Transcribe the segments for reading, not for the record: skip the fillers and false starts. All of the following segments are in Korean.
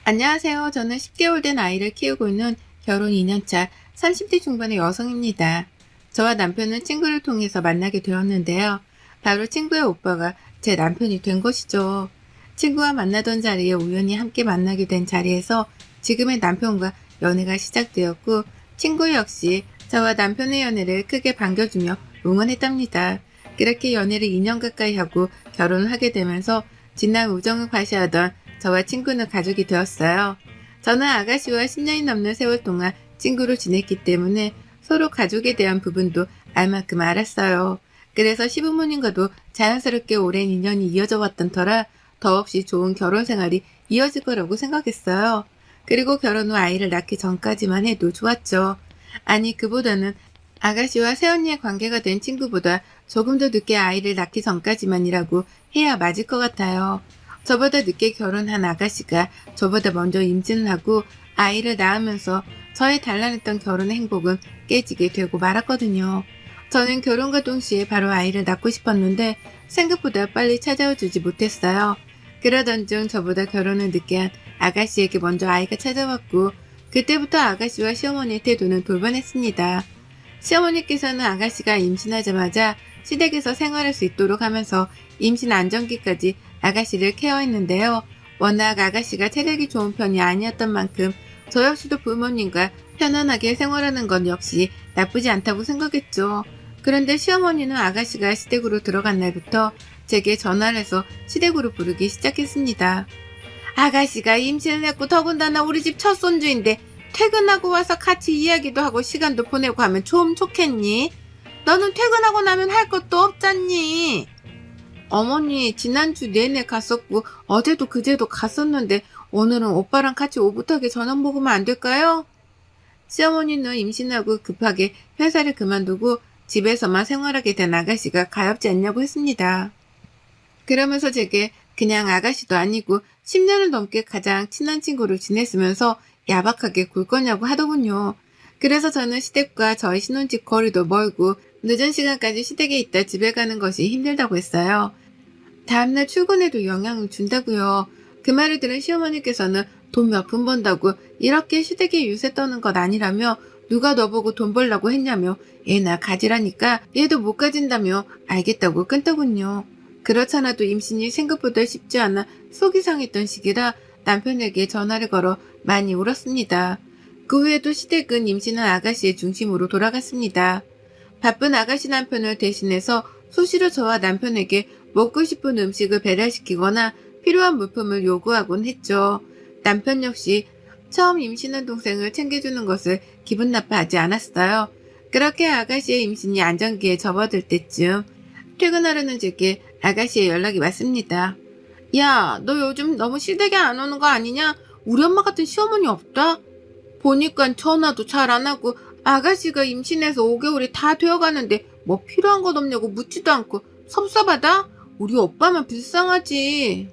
안녕하세요. 저는 10개월 된 아이를 키우고 있는 결혼 2년차 30대 중반의 여성입니다. 저와 남편은 친구를 통해서 만나게 되었는데요. 바로 친구의 오빠가 제 남편이 된 것이죠. 친구와 만나던 자리에 우연히 함께 만나게 된 자리에서 지금의 남편과 연애가 시작되었고, 친구 역시 저와 남편의 연애를 크게 반겨주며 응원했답니다. 그렇게 연애를 2년 가까이 하고 결혼을 하게 되면서 진한 우정을 과시하던 저와 친구는 가족이 되었어요. 저는 아가씨와 10년이 넘는 세월 동안 친구로 지냈기 때문에 서로 가족에 대한 부분도 알만큼 알았어요. 그래서 시부모님과도 자연스럽게 오랜 인연이 이어져 왔던 터라 더없이 좋은 결혼 생활이 이어질 거라고 생각했어요. 그리고 결혼 후 아이를 낳기 전까지만 해도 좋았죠. 아니, 그보다는 아가씨와 새언니의 관계가 된 친구보다 조금 더 늦게 아이를 낳기 전까지만이라고 해야 맞을 것 같아요. 저보다 늦게 결혼한 아가씨가 저보다 먼저 임신을 하고 아이를 낳으면서 저의 단란했던 결혼의 행복은 깨지게 되고 말았거든요. 저는 결혼과 동시에 바로 아이를 낳고 싶었는데 생각보다 빨리 찾아와 주지 못했어요. 그러던 중 저보다 결혼을 늦게 한 아가씨에게 먼저 아이가 찾아왔고, 그때부터 아가씨와 시어머니의 태도는 돌변했습니다. 시어머니께서는 아가씨가 임신하자마자 시댁에서 생활할 수 있도록 하면서 임신 안정기까지 아가씨를 케어했는데요. 워낙 아가씨가 체력이 좋은 편이 아니었던 만큼 저 역시도 부모님과 편안하게 생활하는 건 역시 나쁘지 않다고 생각했죠. 그런데 시어머니는 아가씨가 시댁으로 들어간 날부터 제게 전화를 해서 시댁으로 부르기 시작했습니다. 아가씨가 임신을 했고 더군다나 우리 집 첫 손주인데 퇴근하고 와서 같이 이야기도 하고 시간도 보내고 하면 좀 좋겠니? 너는 퇴근하고 나면 할 것도 없잖니? 어머니, 지난주 내내 갔었고 어제도 그제도 갔었는데 오늘은 오빠랑 같이 오붓하게 저녁 먹으면 안 될까요? 시어머니는 임신하고 급하게 회사를 그만두고 집에서만 생활하게 된 아가씨가 가엾지 않냐고 했습니다. 그러면서 제게 그냥 아가씨도 아니고 10년을 넘게 가장 친한 친구로 지냈으면서 야박하게 굴 거냐고 하더군요. 그래서 저는 시댁과 저희 신혼집 거리도 멀고 늦은 시간까지 시댁에 있다 집에 가는 것이 힘들다고 했어요. 다음날 출근에도 영향을 준다고요. 그 말을 들은 시어머니께서는 돈 몇 푼 번다고 이렇게 시댁에 유세 떠는 것 아니라며, 누가 너보고 돈 벌라고 했냐며 애나 가지라니까 얘도 못 가진다며 알겠다고 끊더군요. 그렇잖아도 임신이 생각보다 쉽지 않아 속이 상했던 시기라 남편에게 전화를 걸어 많이 울었습니다. 그 후에도 시댁은 임신한 아가씨의 중심으로 돌아갔습니다. 바쁜 아가씨 남편을 대신해서 수시로 저와 남편에게 먹고 싶은 음식을 배달시키거나 필요한 물품을 요구하곤 했죠. 남편 역시 처음 임신한 동생을 챙겨주는 것을 기분 나빠하지 않았어요. 그렇게 아가씨의 임신이 안정기에 접어들 때쯤 퇴근하려는 제게 아가씨의 연락이 왔습니다. 야, 너 요즘 너무 시댁에 안 오는 거 아니냐? 우리 엄마 같은 시어머니 없다? 보니까 전화도 잘 안 하고 아가씨가 임신해서 5개월이 다 되어가는데 뭐 필요한 것 없냐고 묻지도 않고 섭섭하다? 우리 오빠만 불쌍하지.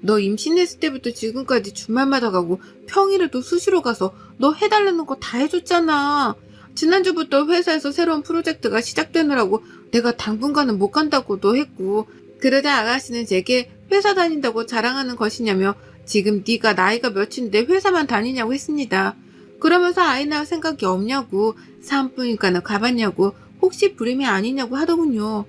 너 임신했을 때부터 지금까지 주말마다 가고 평일에도 수시로 가서 너 해달라는 거 다 해줬잖아. 지난주부터 회사에서 새로운 프로젝트가 시작되느라고 내가 당분간은 못 간다고도 했고, 그러다 아가씨는 제게 회사 다닌다고 자랑하는 것이냐며 지금 네가 나이가 몇인데 회사만 다니냐고 했습니다. 그러면서 아이 낳을 생각이 없냐고, 산부인과는 가봤냐고, 혹시 불임이 아니냐고 하더군요.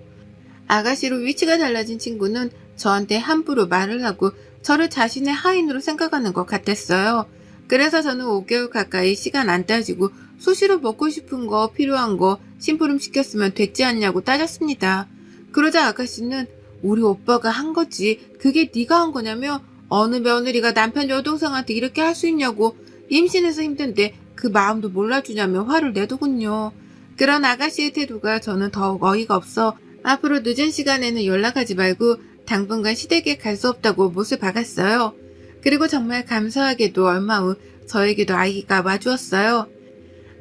아가씨로 위치가 달라진 친구는 저한테 함부로 말을 하고 저를 자신의 하인으로 생각하는 것 같았어요. 그래서 저는 5개월 가까이 시간 안 따지고 수시로 먹고 싶은 거, 필요한 거 심부름 시켰으면 됐지 않냐고 따졌습니다. 그러자 아가씨는 우리 오빠가 한 거지 그게 네가 한 거냐며, 어느 며느리가 남편 여동생한테 이렇게 할 수 있냐고, 임신해서 힘든데 그 마음도 몰라주냐며 화를 내더군요. 그런 아가씨의 태도가 저는 더욱 어이가 없어 앞으로 늦은 시간에는 연락하지 말고 당분간 시댁에 갈 수 없다고 못을 박았어요. 그리고 정말 감사하게도 얼마 후 저에게도 아이가 와주었어요.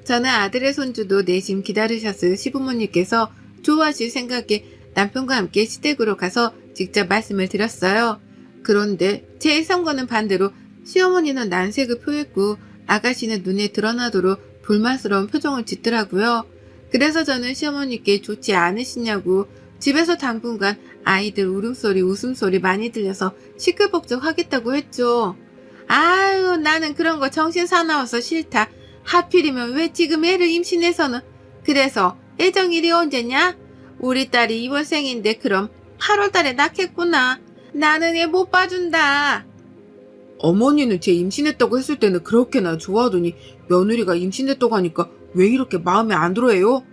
저는 아들의 손주도 내심 기다리셨을 시부모님께서 좋아하실 생각에 남편과 함께 시댁으로 가서 직접 말씀을 드렸어요. 그런데 제 예상과는 반대로 시어머니는 난색을 표했고 아가씨는 눈에 드러나도록 불만스러운 표정을 짓더라고요. 그래서 저는 시어머니께 좋지 않으시냐고, 집에서 당분간 아이들 울음소리, 웃음소리 많이 들려서 시끌벅적 하겠다고 했죠. 아유, 나는 그런 거 정신 사나워서 싫다. 하필이면 왜 지금 애를 임신해서는. 그래서 애정일이 언제냐? 우리 딸이 이월생인데 그럼 8월 달에 낳겠구나. 나는 애 못 봐준다. 어머니는 제 임신했다고 했을 때는 그렇게나 좋아하더니 며느리가 임신했다고 하니까 왜 이렇게 마음에 안 들어해요?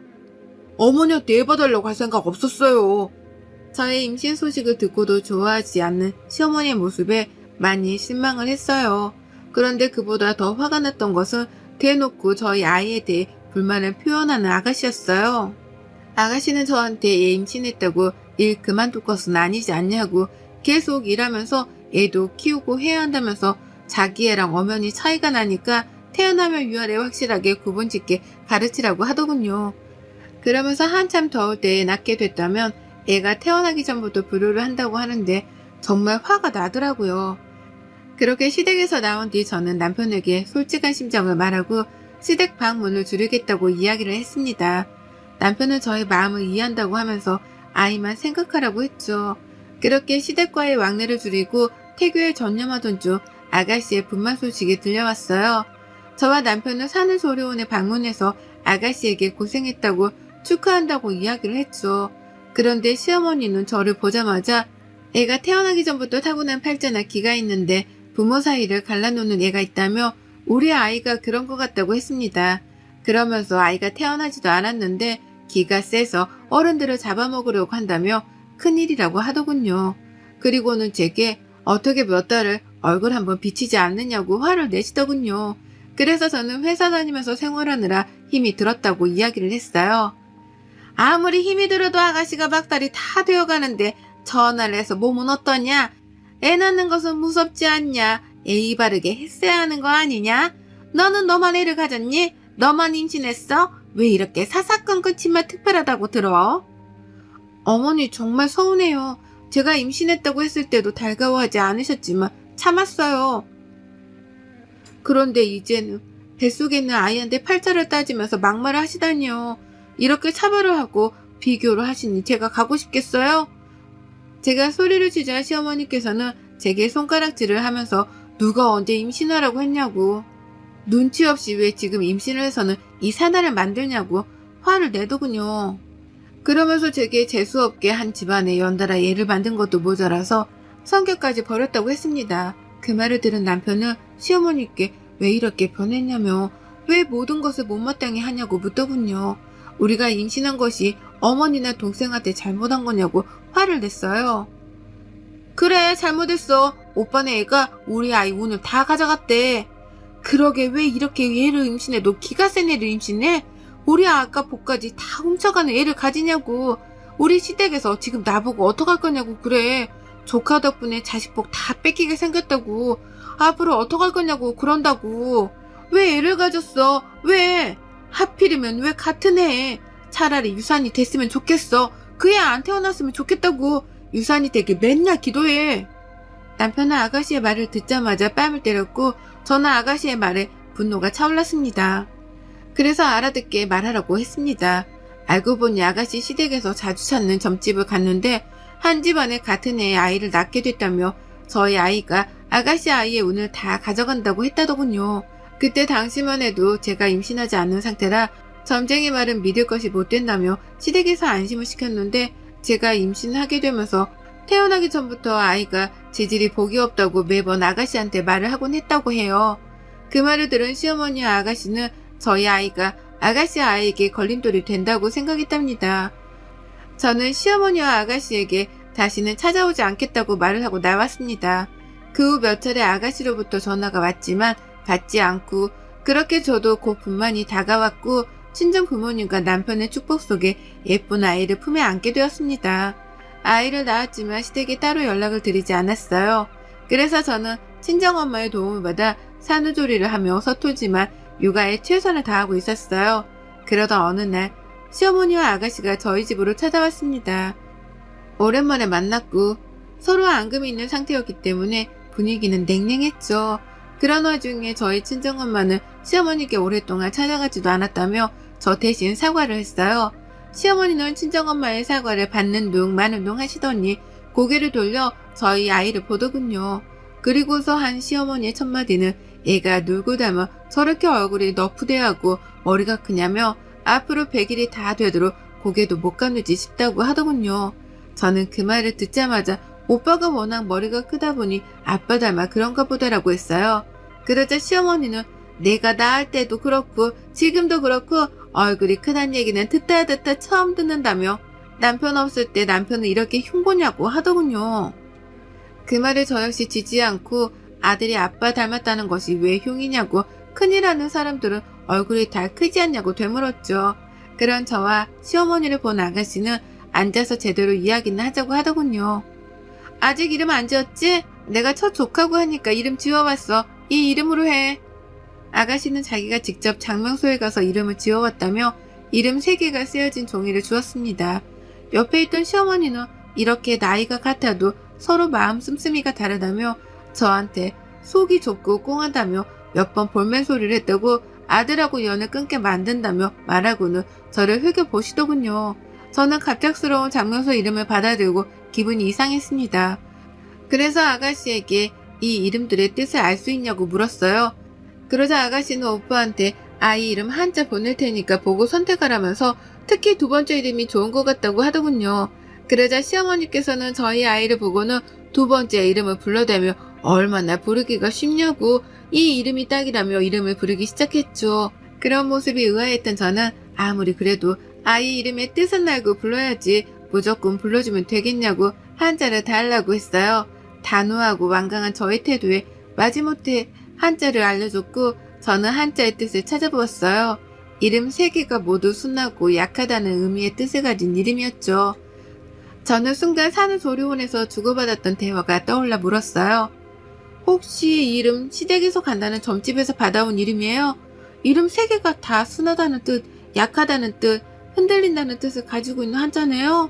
어머니한테 애 봐달라고 할 생각 없었어요. 저의 임신 소식을 듣고도 좋아하지 않는 시어머니의 모습에 많이 실망을 했어요. 그런데 그보다 더 화가 났던 것은 대놓고 저희 아이에 대해 불만을 표현하는 아가씨였어요. 아가씨는 저한테 얘 임신했다고 일 그만둘 것은 아니지 않냐고 계속 일하면서 애도 키우고 해야 한다면서 자기 애랑 엄연히 차이가 나니까 태어나면 유아래 확실하게 구분짓게 가르치라고 하더군요. 그러면서 한참 더울 때에 낳게 됐다면 애가 태어나기 전부터 불효를 한다고 하는데 정말 화가 나더라고요. 그렇게 시댁에서 나온 뒤 저는 남편에게 솔직한 심정을 말하고 시댁 방문을 줄이겠다고 이야기를 했습니다. 남편은 저의 마음을 이해한다고 하면서 아이만 생각하라고 했죠. 그렇게 시댁과의 왕래를 줄이고 태교에 전념하던 중 아가씨의 분만 소식이 들려왔어요. 저와 남편은 산후조리원에 방문해서 아가씨에게 고생했다고 축하한다고 이야기를 했죠. 그런데 시어머니는 저를 보자마자 애가 태어나기 전부터 타고난 팔자나 기가 있는데 부모 사이를 갈라놓는 애가 있다며 우리 아이가 그런 것 같다고 했습니다. 그러면서 아이가 태어나지도 않았는데 기가 세서 어른들을 잡아먹으려고 한다며 큰일이라고 하더군요. 그리고는 제게 어떻게 몇 달을 얼굴 한번 비치지 않느냐고 화를 내시더군요. 그래서 저는 회사 다니면서 생활하느라 힘이 들었다고 이야기를 했어요. 아무리 힘이 들어도 아가씨가 막달이 다 되어가는데 전화를 해서 몸은 어떠냐? 애 낳는 것은 무섭지 않냐? 예의 바르게 했어야 하는 거 아니냐? 너는 너만 애를 가졌니? 너만 임신했어? 왜 이렇게 사사건건 치마 특별하다고 들어? 어머니 정말 서운해요. 제가 임신했다고 했을 때도 달가워하지 않으셨지만 참았어요. 그런데 이제는 뱃속에 있는 아이한테 팔자를 따지면서 막말을 하시다니요. 이렇게 차별을 하고 비교를 하시니 제가 가고 싶겠어요? 제가 소리를 치자 시어머니께서는 제게 손가락질을 하면서 누가 언제 임신하라고 했냐고, 눈치 없이 왜 지금 임신을 해서는 이 사나를 만들냐고 화를 내더군요. 그러면서 제게 재수없게 한 집안에 연달아 애를 만든 것도 모자라서 성격까지 버렸다고 했습니다. 그 말을 들은 남편은 시어머니께 왜 이렇게 변했냐며 왜 모든 것을 못마땅히 하냐고 묻더군요. 우리가 임신한 것이 어머니나 동생한테 잘못한 거냐고 화를 냈어요. 그래, 잘못했어. 오빠네 애가 우리 아이 오늘 다 가져갔대. 그러게 왜 이렇게 애를 임신해? 너 기가 센 애를 임신해? 우리 아까 복까지 다 훔쳐가는 애를 가지냐고. 우리 시댁에서 지금 나보고 어떡할 거냐고 그래. 조카 덕분에 자식 복 다 뺏기게 생겼다고. 앞으로 어떡할 거냐고 그런다고. 왜 애를 가졌어? 왜? 하필이면 왜 같은 애? 차라리 유산이 됐으면 좋겠어. 그 애 안 태어났으면 좋겠다고. 유산이 되게 맨날 기도해. 남편은 아가씨의 말을 듣자마자 뺨을 때렸고 저는 아가씨의 말에 분노가 차올랐습니다. 그래서 알아듣게 말하라고 했습니다. 알고 보니 아가씨 시댁에서 자주 찾는 점집을 갔는데 한 집안에 같은 애의 아이를 낳게 됐다며 저희 아이가 아가씨 아이의 운을 다 가져간다고 했다더군요. 그때 당시만 해도 제가 임신하지 않는 상태라 점쟁이 말은 믿을 것이 못 된다며 시댁에서 안심을 시켰는데 제가 임신하게 되면서 태어나기 전부터 아이가 재질이 복이 없다고 매번 아가씨한테 말을 하곤 했다고 해요. 그 말을 들은 시어머니와 아가씨는 저희 아이가 아가씨 아이에게 걸림돌이 된다고 생각했답니다. 저는 시어머니와 아가씨에게 다시는 찾아오지 않겠다고 말을 하고 나왔습니다. 그 후 몇 차례 아가씨로부터 전화가 왔지만 받지 않고 그렇게 저도 곧 분만이 다가왔고 친정 부모님과 남편의 축복 속에 예쁜 아이를 품에 안게 되었습니다. 아이를 낳았지만 시댁에 따로 연락을 드리지 않았어요. 그래서 저는 친정엄마의 도움을 받아 산후조리를 하며 서툴지만 육아에 최선을 다하고 있었어요. 그러던 어느 날 시어머니와 아가씨가 저희 집으로 찾아왔습니다. 오랜만에 만났고 서로 앙금이 있는 상태였기 때문에 분위기는 냉랭했죠. 그런 와중에 저희 친정엄마는 시어머니께 오랫동안 찾아가지도 않았다며 저 대신 사과를 했어요. 시어머니는 친정엄마의 사과를 받는 둥 마는 둥 하시더니 고개를 돌려 저희 아이를 보더군요. 그리고서 한 시어머니의 첫마디는 얘가 놀고 나면 저렇게 얼굴이 너프대하고 머리가 크냐며 앞으로 100일이 다 되도록 고개도 못 가누지 싶다고 하더군요. 저는 그 말을 듣자마자 오빠가 워낙 머리가 크다 보니 아빠 닮아 그런가 보다라고 했어요. 그러자 시어머니는 내가 낳을 때도 그렇고 지금도 그렇고 얼굴이 크단 얘기는 듣다 처음 듣는다며 남편 없을 때 남편은 이렇게 흉보냐고 하더군요. 그 말에 저 역시 지지 않고 아들이 아빠 닮았다는 것이 왜 흉이냐고 큰일 하는 사람들은 얼굴이 다 크지 않냐고 되물었죠. 그런 저와 시어머니를 본 아가씨는 앉아서 제대로 이야기는 하자고 하더군요. 아직 이름 안 지었지? 내가 첫 조카고 하니까 이름 지어왔어. 이 이름으로 해. 아가씨는 자기가 직접 장명소에 가서 이름을 지어왔다며 이름 3개가 쓰여진 종이를 주었습니다. 옆에 있던 시어머니는 이렇게 나이가 같아도 서로 마음 씀씀이가 다르다며 저한테 속이 좁고 꽁하다며 몇 번 볼멘 소리를 했다고 아들하고 연을 끊게 만든다며 말하고는 저를 흘겨보시더군요. 저는 갑작스러운 장명소 이름을 받아들고 기분이 이상했습니다. 그래서 아가씨에게 이 이름들의 뜻을 알 수 있냐고 물었어요. 그러자 아가씨는 오빠한테 아이 이름 한자 보낼 테니까 보고 선택하라면서 특히 2번째 이름이 좋은 것 같다고 하더군요. 그러자 시어머니께서는 저희 아이를 보고는 2번째 이름을 불러대며 얼마나 부르기가 쉽냐고 이 이름이 딱이라며 이름을 부르기 시작했죠. 그런 모습이 의아했던 저는 아무리 그래도 아이 이름의 뜻은 알고 불러야지 무조건 불러주면 되겠냐고 한자를 달라고 했어요. 단호하고 완강한 저의 태도에 마지못해 한자를 알려줬고 저는 한자의 뜻을 찾아보았어요. 이름 3개가 모두 순하고 약하다는 의미의 뜻을 가진 이름이었죠. 저는 순간 산후조리원에서 주고받았던 대화가 떠올라 물었어요. 혹시 이 이름 시댁에서 간다는 점집에서 받아온 이름이에요? 이름 3개가 다 순하다는 뜻, 약하다는 뜻, 흔들린다는 뜻을 가지고 있는 한자네요?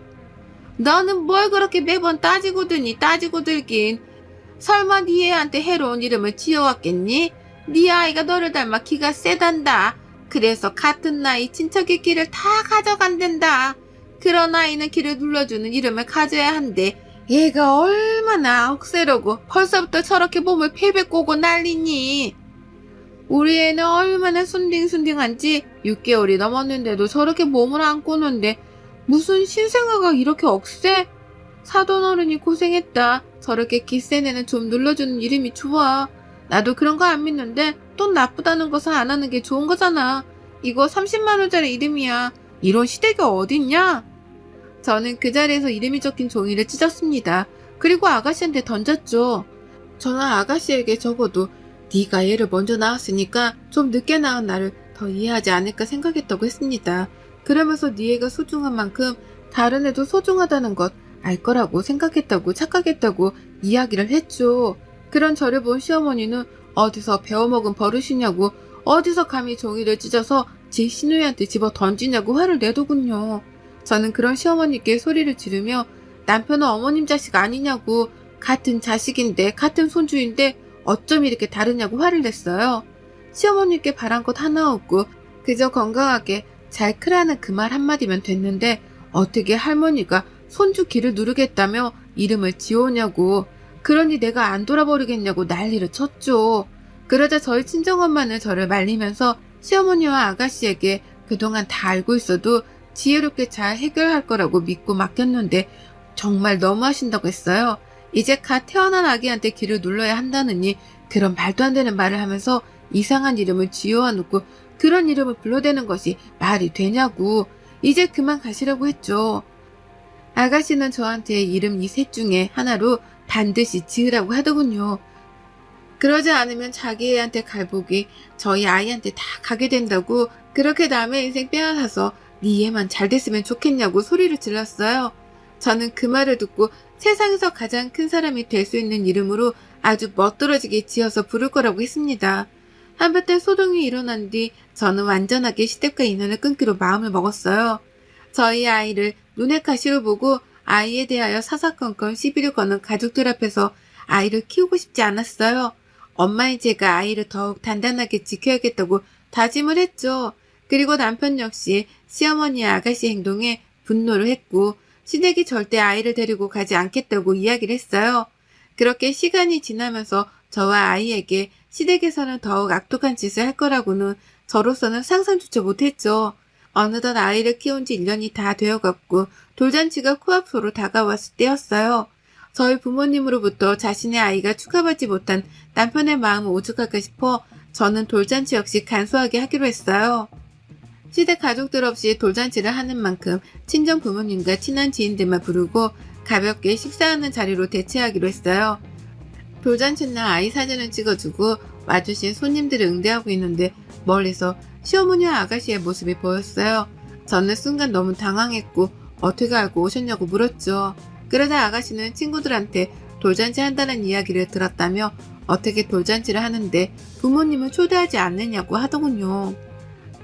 너는 뭘 그렇게 매번 따지고 드니 따지고 들긴. 설마 네 애한테 해로운 이름을 지어왔겠니? 네 아이가 너를 닮아 기가 세단다. 그래서 같은 나이 친척의 길을 다 가져간댄다. 그런 아이는 길을 눌러주는 이름을 가져야 한대. 얘가 얼마나 억세라고 벌써부터 저렇게 몸을 패배 꼬고 난리니. 우리 애는 얼마나 순딩순딩한지 6개월이 넘었는데도 저렇게 몸을 안 꼬는데 무슨 신생아가 이렇게 억세? 사돈어른이 고생했다. 저렇게 기센 애는 좀 눌러주는 이름이 좋아. 나도 그런 거 안 믿는데 돈 나쁘다는 것은 안 하는 게 좋은 거잖아. 이거 30만원짜리 이름이야. 이런 시댁이 어딨냐? 저는 그 자리에서 이름이 적힌 종이를 찢었습니다. 그리고 아가씨한테 던졌죠. 저는 아가씨에게 적어도 네가 얘를 먼저 낳았으니까 좀 늦게 낳은 나를 더 이해하지 않을까 생각했다고 했습니다. 그러면서 네 애가 소중한 만큼 다른 애도 소중하다는 것 알 거라고 생각했다고 착각했다고 이야기를 했죠. 그런 저를 본 시어머니는 어디서 배워먹은 버릇이냐고 어디서 감히 종이를 찢어서 제 시누이한테 집어 던지냐고 화를 내더군요. 저는 그런 시어머니께 소리를 지르며 남편은 어머님 자식 아니냐고 같은 자식인데 같은 손주인데 어쩜 이렇게 다르냐고 화를 냈어요. 시어머니께 바란 것 하나 없고 그저 건강하게 잘 크라는 그 말 한마디면 됐는데 어떻게 할머니가 손주 귀를 누르겠다며 이름을 지어오냐고 그러니 내가 안 돌아버리겠냐고 난리를 쳤죠. 그러자 저희 친정엄마는 저를 말리면서 시어머니와 아가씨에게 그동안 다 알고 있어도 지혜롭게 잘 해결할 거라고 믿고 맡겼는데 정말 너무하신다고 했어요. 이제 갓 태어난 아기한테 귀를 눌러야 한다느니 그런 말도 안 되는 말을 하면서 이상한 이름을 지어와놓고 그런 이름을 불러대는 것이 말이 되냐고 이제 그만 가시라고 했죠. 아가씨는 저한테 이름 이 셋 중에 하나로 반드시 지으라고 하더군요. 그러지 않으면 자기 애한테 갈복이 저희 아이한테 다 가게 된다고 그렇게 남의 인생 빼앗아서 네 애만 잘 됐으면 좋겠냐고 소리를 질렀어요. 저는 그 말을 듣고 세상에서 가장 큰 사람이 될 수 있는 이름으로 아주 멋들어지게 지어서 부를 거라고 했습니다. 한바탕 소동이 일어난 뒤 저는 완전하게 시댁과 인연을 끊기로 마음을 먹었어요. 저희 아이를 눈에 가시로 보고 아이에 대하여 사사건건 시비를 거는 가족들 앞에서 아이를 키우고 싶지 않았어요. 엄마인 제가 아이를 더욱 단단하게 지켜야겠다고 다짐을 했죠. 그리고 남편 역시 시어머니의 아가씨 행동에 분노를 했고 시댁이 절대 아이를 데리고 가지 않겠다고 이야기를 했어요. 그렇게 시간이 지나면서 저와 아이에게 시댁에서는 더욱 악독한 짓을 할 거라고는 저로서는 상상조차 못했죠. 어느덧 아이를 키운 지 1년이 다 되어갔고 돌잔치가 코앞으로 다가왔을 때였어요. 저희 부모님으로부터 자신의 아이가 축하받지 못한 남편의 마음을 오죽할까 싶어 저는 돌잔치 역시 간소하게 하기로 했어요. 시댁 가족들 없이 돌잔치를 하는 만큼 친정 부모님과 친한 지인들만 부르고 가볍게 식사하는 자리로 대체하기로 했어요. 돌잔치날 아이 사진을 찍어주고 와주신 손님들을 응대하고 있는데 멀리서 시어머니와 아가씨의 모습이 보였어요. 저는 순간 너무 당황했고 어떻게 알고 오셨냐고 물었죠. 그러자 아가씨는 친구들한테 돌잔치 한다는 이야기를 들었다며 어떻게 돌잔치를 하는데 부모님을 초대하지 않느냐고 하더군요.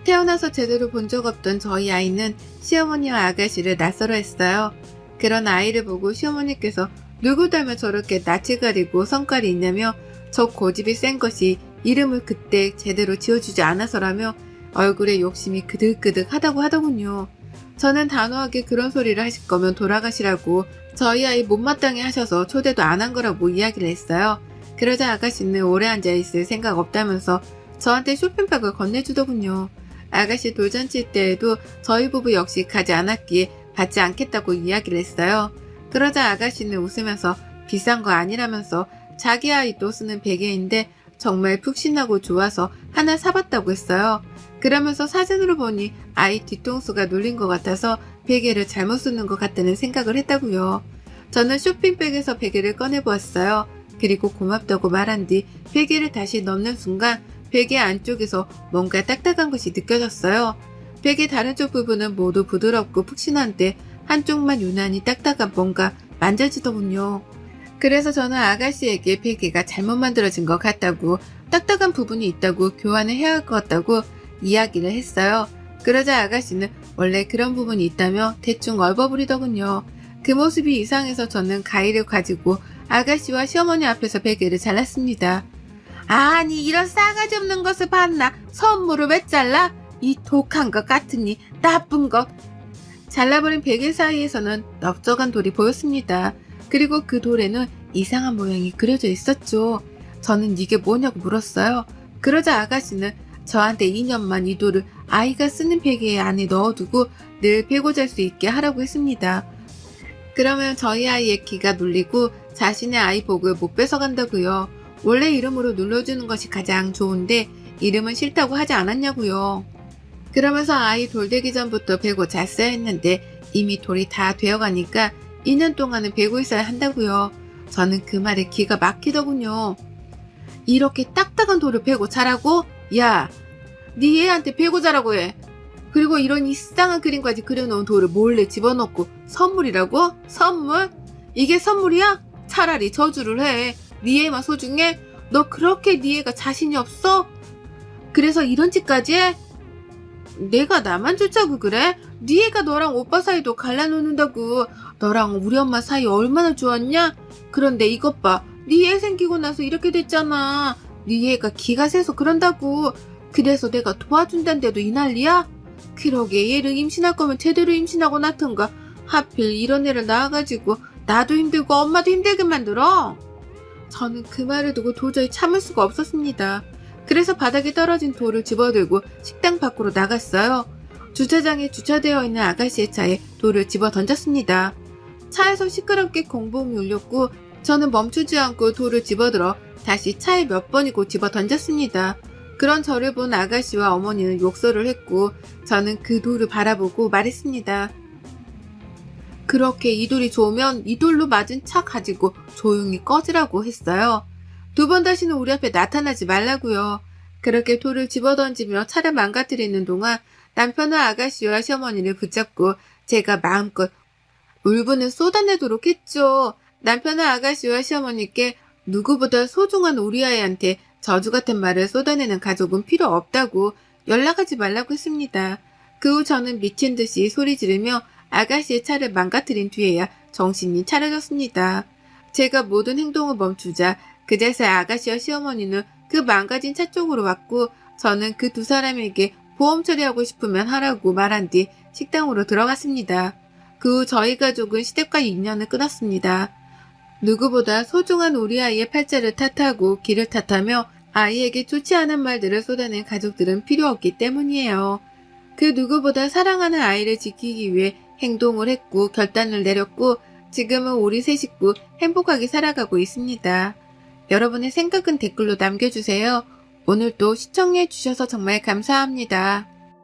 태어나서 제대로 본 적 없던 저희 아이는 시어머니와 아가씨를 낯설어 했어요. 그런 아이를 보고 시어머니께서 누구 닮아 저렇게 낯을 가리고 성깔이 있냐며 저 고집이 센 것이 이름을 그때 제대로 지어주지 않아서라며 얼굴에 욕심이 그득그득 하다고 하더군요. 저는 단호하게 그런 소리를 하실 거면 돌아가시라고 저희 아이 못마땅해 하셔서 초대도 안 한 거라고 이야기를 했어요. 그러자 아가씨는 오래 앉아있을 생각 없다면서 저한테 쇼핑백을 건네주더군요. 아가씨 돌잔치 때에도 저희 부부 역시 가지 않았기에 받지 않겠다고 이야기를 했어요. 그러자 아가씨는 웃으면서 비싼 거 아니라면서 자기 아이도 쓰는 베개인데 정말 푹신하고 좋아서 하나 사봤다고 했어요. 그러면서 사진으로 보니 아이 뒤통수가 눌린 것 같아서 베개를 잘못 쓰는 것 같다는 생각을 했다고요. 저는 쇼핑백에서 베개를 꺼내보았어요. 그리고 고맙다고 말한 뒤 베개를 다시 넣는 순간 베개 안쪽에서 뭔가 딱딱한 것이 느껴졌어요. 베개 다른 쪽 부분은 모두 부드럽고 푹신한데 한쪽만 유난히 딱딱한 뭔가 만져지더군요. 그래서 저는 아가씨에게 베개가 잘못 만들어진 것 같다고 딱딱한 부분이 있다고 교환을 해야 할 것 같다고 이야기를 했어요. 그러자 아가씨는 원래 그런 부분이 있다며 대충 얼버무리더군요. 그 모습이 이상해서 저는 가위를 가지고 아가씨와 시어머니 앞에서 베개를 잘랐습니다. 아니 이런 싸가지 없는 것을 봤나? 선물을 왜 잘라? 이 독한 것 같으니 나쁜 것. 잘라버린 베개 사이에서는 넓적한 돌이 보였습니다. 그리고 그 돌에는 이상한 모양이 그려져 있었죠. 저는 이게 뭐냐고 물었어요. 그러자 아가씨는 저한테 2년만 이 돌을 아이가 쓰는 베개 안에 넣어두고 늘 베고 잘 수 있게 하라고 했습니다. 그러면 저희 아이의 기가 눌리고 자신의 아이 복을 못 뺏어간다고요. 원래 이름으로 눌러주는 것이 가장 좋은데 이름은 싫다고 하지 않았냐고요. 그러면서 아이 돌 되기 전부터 베고 잤어야 했는데 이미 돌이 다 되어가니까 2년 동안은 베고 있어야 한다고요. 저는 그 말에 기가 막히더군요. 이렇게 딱딱한 돌을 베고 자라고? 야, 네 애한테 베고 자라고 해. 그리고 이런 이상한 그림까지 그려놓은 돌을 몰래 집어넣고 선물이라고? 선물? 이게 선물이야? 차라리 저주를 해. 네 애만 소중해? 너 그렇게 네 애가 자신이 없어? 그래서 이런 짓까지 해? 내가 나만 좋자고 그래? 네 애가 너랑 오빠 사이도 갈라놓는다고. 너랑 우리 엄마 사이 얼마나 좋았냐? 그런데 이것 봐. 네 애 생기고 나서 이렇게 됐잖아. 네 애가 기가 세서 그런다고. 그래서 내가 도와준다는데도 이 난리야? 그러게 얘를 임신할 거면 제대로 임신하고 낳던가. 하필 이런 애를 낳아가지고 나도 힘들고 엄마도 힘들게 만들어. 저는 그 말을 두고 도저히 참을 수가 없었습니다. 그래서 바닥에 떨어진 돌을 집어들고 식당 밖으로 나갔어요. 주차장에 주차되어 있는 아가씨의 차에 돌을 집어 던졌습니다. 차에서 시끄럽게 공봉이 울렸고 저는 멈추지 않고 돌을 집어들어 다시 차에 몇 번이고 집어 던졌습니다. 그런 저를 본 아가씨와 어머니는 욕설을 했고 저는 그 돌을 바라보고 말했습니다. 그렇게 이 돌이 좋으면 이 돌로 맞은 차 가지고 조용히 꺼지라고 했어요. 2번 다시는 우리 앞에 나타나지 말라고요. 그렇게 돌을 집어던지며 차를 망가뜨리는 동안 남편은 아가씨와 시어머니를 붙잡고 제가 마음껏 울분을 쏟아내도록 했죠. 남편은 아가씨와 시어머니께 누구보다 소중한 우리 아이한테 저주 같은 말을 쏟아내는 가족은 필요 없다고 연락하지 말라고 했습니다. 그 후 저는 미친 듯이 소리 지르며 아가씨의 차를 망가뜨린 뒤에야 정신이 차려졌습니다. 제가 모든 행동을 멈추자 그제서야 아가씨와 시어머니는 그 망가진 차 쪽으로 왔고 저는 그 2사람에게 보험 처리하고 싶으면 하라고 말한 뒤 식당으로 들어갔습니다. 그 후 저희 가족은 시댁과 인연을 끊었습니다. 누구보다 소중한 우리 아이의 팔자를 탓하고 기를 탓하며 아이에게 좋지 않은 말들을 쏟아낸 가족들은 필요 없기 때문이에요. 그 누구보다 사랑하는 아이를 지키기 위해 행동을 했고 결단을 내렸고 지금은 우리 세 식구 행복하게 살아가고 있습니다. 여러분의 생각은 댓글로 남겨주세요. 오늘도 시청해주셔서 정말 감사합니다.